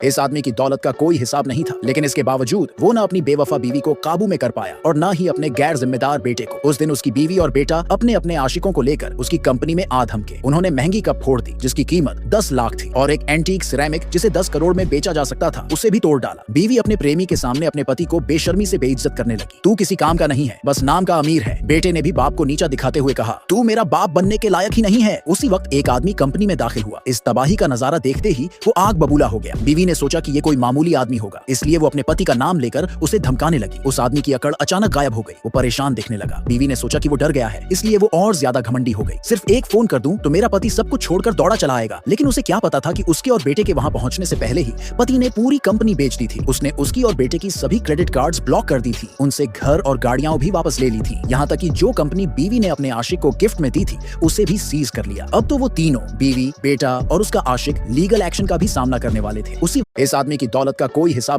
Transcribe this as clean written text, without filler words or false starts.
इस आदमी की दौलत का कोई हिसाब नहीं था, लेकिन इसके बावजूद वो न अपनी बेवफा बीवी को काबू में कर पाया और न ही अपने गैर जिम्मेदार बेटे को। उस दिन उसकी बीवी और बेटा अपने अपने आशिकों को लेकर उसकी कंपनी में आ धमके। उन्होंने महंगी कप फोड़ दी जिसकी कीमत 10 लाख थी और एक एंटीक सिरेमिक जिसे 10 करोड़ में बेचा जा सकता था उसे भी तोड़ डाला। बीवी अपने प्रेमी के सामने अपने पति को बेशर्मी से बेइज्जत करने लगी। तू किसी काम का नहीं है, बस नाम का अमीर है। बेटे ने भी बाप को नीचा दिखाते हुए कहा, तू मेरा बाप बनने के लायक ही नहीं है। उसी वक्त एक आदमी कंपनी में दाखिल हुआ। इस तबाही का नजारा देखते ही वो आग बबूला हो गया। बीवी ने सोचा कि ये कोई मामूली आदमी होगा, इसलिए वो अपने पति का नाम लेकर उसे धमकाने लगी। उस आदमी की अकड़ अचानक गायब हो गई। वो परेशान दिखने लगा। बीवी ने सोचा कि वो डर गया है, इसलिए वो और ज्यादा घमंडी हो गई। सिर्फ एक फोन कर दूं तो मेरा पति सब कुछ छोड़कर दौड़ा चला आएगा। लेकिन उसे क्या पता था कि उसके और बेटे के वहां पहुंचने से पहले ही पति ने पूरी कंपनी बेच दी थी। उसने उसकी और बेटे की सभी क्रेडिट कार्ड्स ब्लॉक कर दी थी। उनसे घर और गाड़ियां भी वापस ले ली थी। यहाँ तक कि जो कंपनी बीवी ने अपने आशिक को गिफ्ट में दी थी उसे भी सीज कर लिया। अब तो वो तीनों, बीवी, बेटा और उसका आशिक, लीगल एक्शन का भी सामना करने वाले थे। इस आदमी की दौलत का कोई हिसाब